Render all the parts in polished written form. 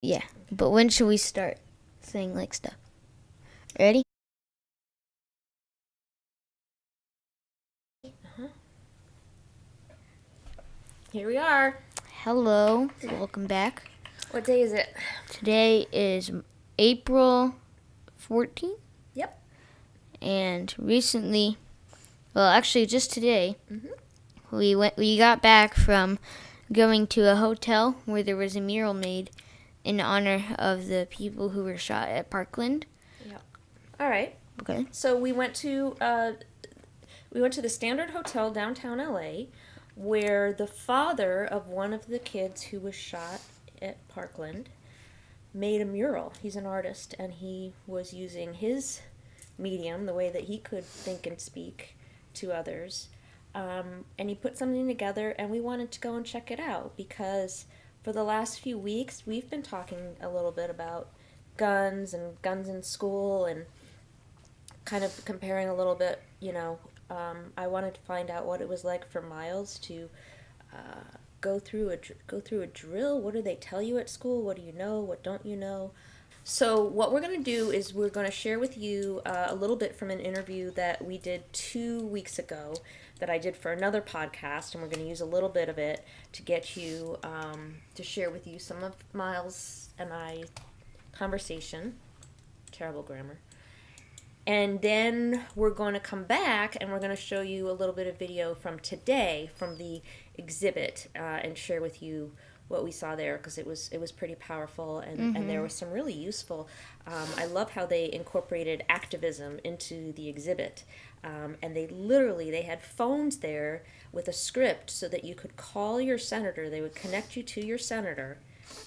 Yeah, but when should we start saying like stuff? Ready? Here we are. Hello, welcome back. What day is it? Today is April 14th. Yep. And recently, well, actually just today, Mm-hmm. we got back from going to a hotel where there was a mural made in honor of the people who were shot at Parkland. Yep. All right. Okay. So we went to the Standard Hotel downtown LA, where the father of one of the kids who was shot at Parkland made a mural. He's an artist, and he was using his medium, the way that he could think and speak to others. And he put something together, and we wanted to go and check it out because for the last few weeks we've been talking a little bit about guns and guns in school and kind of comparing a little bit. I wanted to find out what it was like for Miles to go through a drill. What do they tell you at school? What do you know? What don't you know? So what we're going to do is we're going to share with you a little bit from an interview that we did 2 weeks ago that I did for another podcast, and we're going to use a little bit of it to get you to share with you some of Miles and I conversation. Terrible grammar. And then we're going to come back and we're going to show you a little bit of video from today from the exhibit and share with you what we saw there because it was pretty powerful and there was some really useful. I love how they incorporated activism into the exhibit. And they had phones there with a script so that you could call your senator. They would connect you to your senator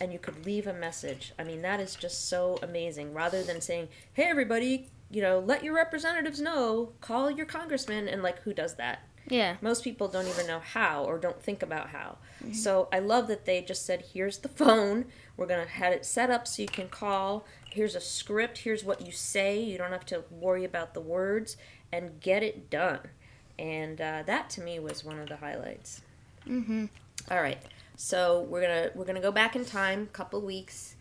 and you could leave a message. I mean, that is just so amazing. Rather than saying, hey, everybody, let your representatives know, call your congressman, and who does that? Yeah. Most people don't even know how or don't think about how. Mm-hmm. So I love that they just said, here's the phone. We're going to have it set up so you can call. Here's a script. Here's what you say. You don't have to worry about the words and get it done. And that to me was one of the highlights. Mm-hmm. All right. So we're gonna go back in time, a couple weeks.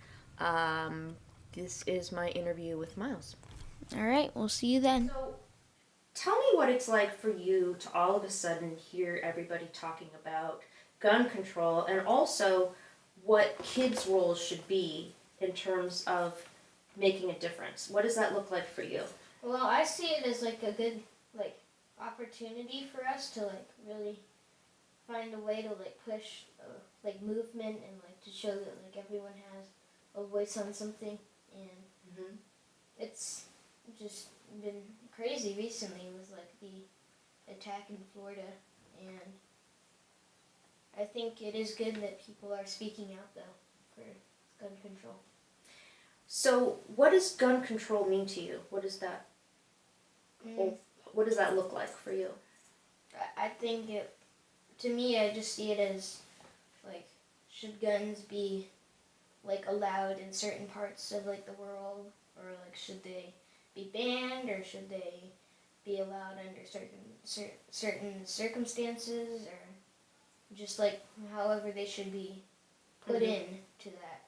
This is my interview with Miles. All right, we'll see you then. So, tell me what it's like for you to all of a sudden hear everybody talking about gun control and also what kids' roles should be in terms of making a difference. What does that look like for you? Well, I see it as a good opportunity for us to really find a way to push movement and to show that everyone has a voice on something, and it's just been crazy recently with the attack in Florida, and I think it is good that people are speaking out though for gun control. So, what does gun control mean to you? What does that look like for you? I think to me, I just see it as should guns be allowed in certain parts of the world, or should they be banned, or should they be allowed under certain circumstances, or just however they should be put in to that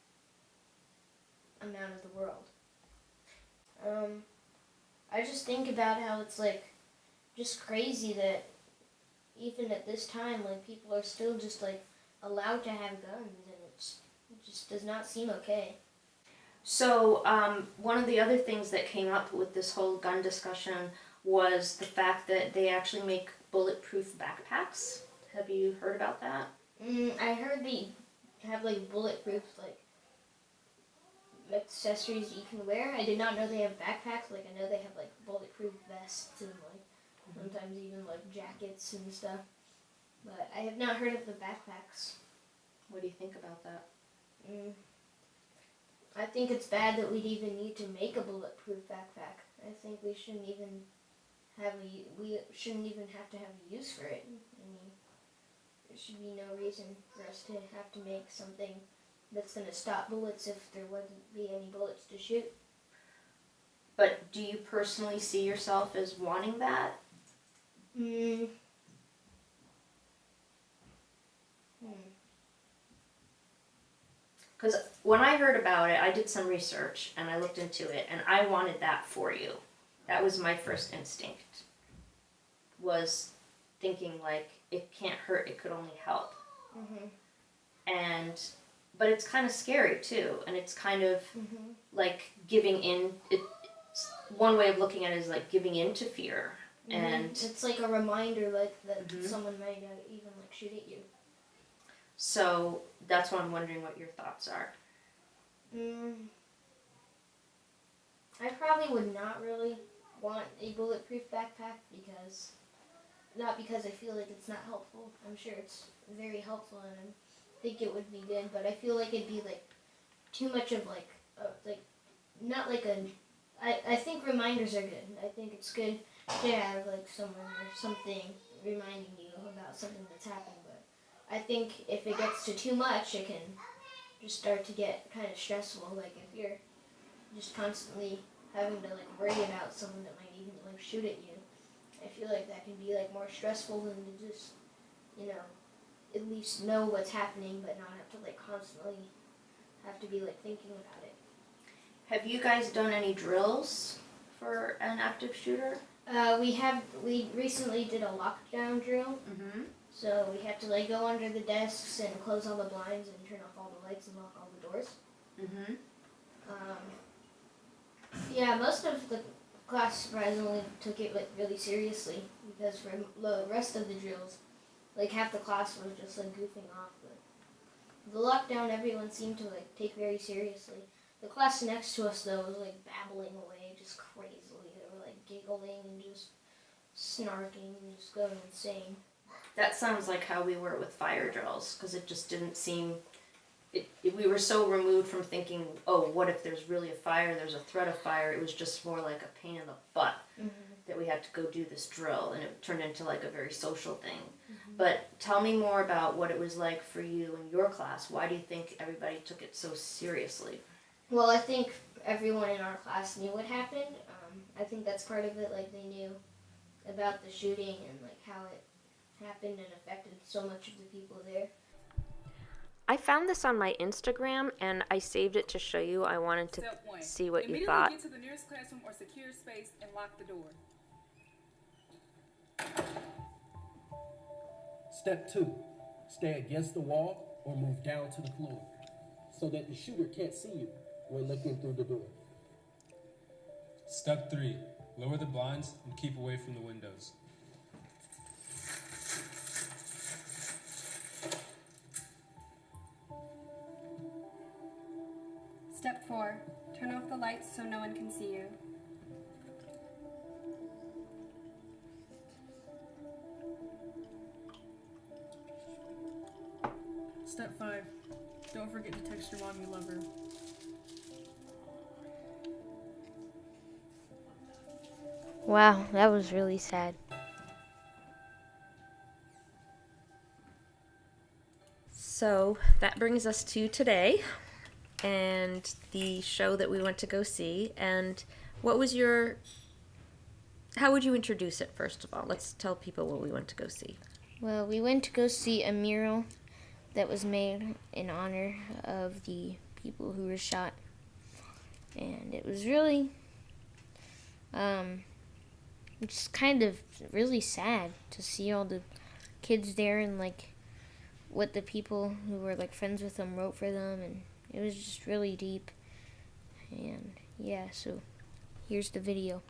amount of the world. I just think about how it's just crazy that even at this time people are still just allowed to have guns, and it just does not seem okay. So, one of the other things that came up with this whole gun discussion was the fact that they actually make bulletproof backpacks. Have you heard about that? I heard they have bulletproof accessories you can wear. I did not know they have backpacks. I know they have bulletproof vests and sometimes even jackets and stuff. But I have not heard of the backpacks. What do you think about that? I think it's bad that we'd even need to make a bulletproof backpack. I think we shouldn't even have to have a use for it. I mean, there should be no reason for us to have to make something that's going to stop bullets if there wouldn't be any bullets to shoot. But do you personally see yourself as wanting that? Because when I heard about it, I did some research and I looked into it, and I wanted that for you. That was my first instinct. Was thinking like, it can't hurt, it could only help. But it's kind of scary too, and it's kind of like giving in. One way of looking at it is like giving in to fear, and it's like a reminder, like that someone might even like shoot at you. So that's why I'm wondering what your thoughts are. I probably would not really want a bulletproof backpack not because I feel like it's not helpful. I'm sure it's very helpful and I think it would be good, but I feel like it'd be like too much of like not like I think reminders are good. I think it's good to have like someone or something reminding you about something that's happened, but I think if it gets to too much, it can just start to get kind of stressful. Like if you're just constantly having to like worry about someone that might even like shoot at you, I feel like that can be like more stressful than to just, at least know what's happening, but not have to like constantly have to be like thinking about it. Have you guys done any drills for an active shooter? We recently did a lockdown drill. So we had to like go under the desks and close all the blinds and turn off all the lights and lock all the doors. Yeah, most of the class surprisingly took it like really seriously, because for the rest of the drills, like half the class was just like goofing off. But the lockdown, everyone seemed to like take very seriously. The class next to us though was like babbling away just crazily. They were like giggling and just snarking and just going insane. That sounds like how we were with fire drills, because it just didn't seem. We were so removed from thinking, oh, what if there's really a fire, there's a threat of fire. It was just more like a pain in the butt that we had to go do this drill, and it turned into like a very social thing. But tell me more about what it was like for you and your class. Why do you think everybody took it so seriously? Well, I think everyone in our class knew what happened. I think that's part of it, like they knew about the shooting and like how it happened and affected so much of the people there. I found this on my Instagram and I saved it to show you. I wanted to see what you thought. Immediately get to the nearest classroom or secure space and lock the door. Step 2. Stay against the wall or move down to the floor so that the shooter can't see you when looking through the door. Step 3. Lower the blinds and keep away from the windows. Step 4. Turn off the lights so no one can see you. Step 5. Don't forget to text your mom you love her. Wow, that was really sad. So that brings us to today and the show that we went to go see. And how would you introduce it, first of all? Let's tell people what we went to go see. Well, we went to go see a mural that was made in honor of the people who were shot. And it was really, it's kind of really sad to see all the kids there and like what the people who were like friends with them wrote for them, and it was just really deep. And yeah, so here's the video.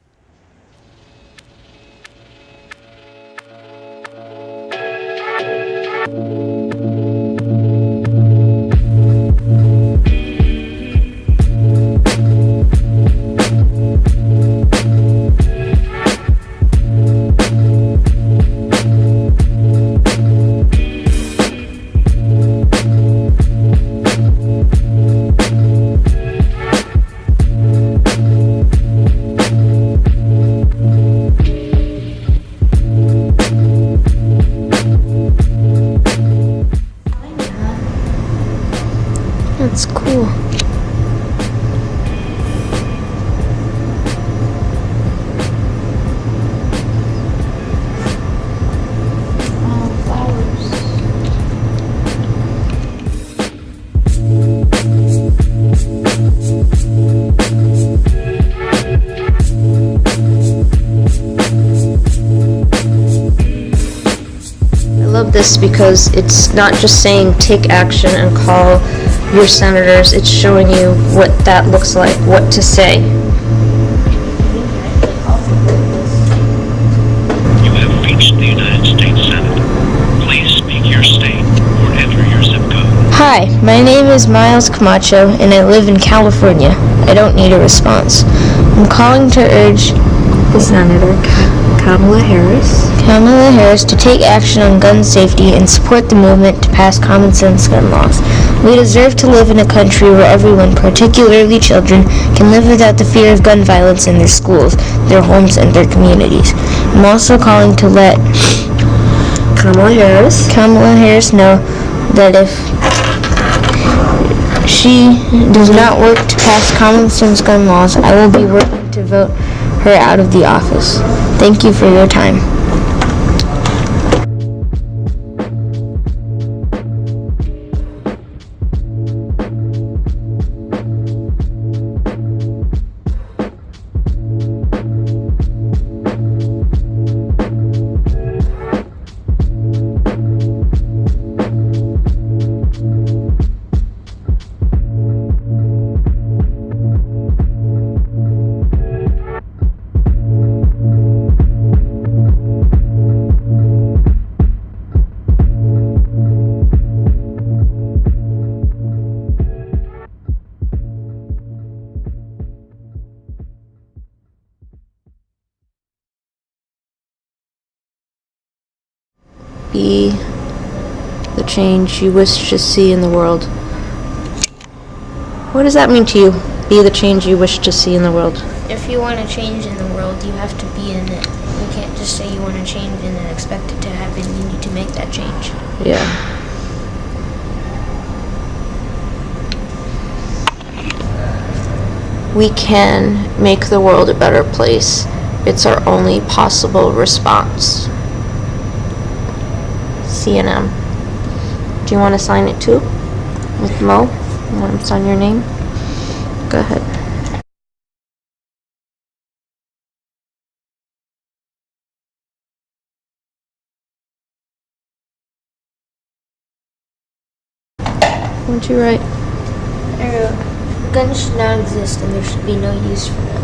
this because it's not just saying take action and call your senators, it's showing you what that looks like, what to say. You have reached the United States Senate. Please speak your state or enter your zip code. Hi, my name is Miles Camacho, and I live in California. I don't need a response. I'm calling to urge The Senator Kamala Harris to take action on gun safety and support the movement to pass common sense gun laws. We deserve to live in a country where everyone, particularly children, can live without the fear of gun violence in their schools, their homes, and their communities. I'm also calling to let Kamala Harris know that if she does not work to pass common sense gun laws, I will be working to vote her out of the office. Thank you for your time. Be the change you wish to see in the world. What does that mean to you? Be the change you wish to see in the world. If you want to change in the world, you have to be in it. You can't just say you want to change and then expect it to happen. You need to make that change. Yeah. We can make the world a better place. It's our only possible response. C&M. Do you want to sign it too? With Mo? You want him to sign your name? Go ahead. What'd you write? I wrote, guns should not exist and there should be no use for them.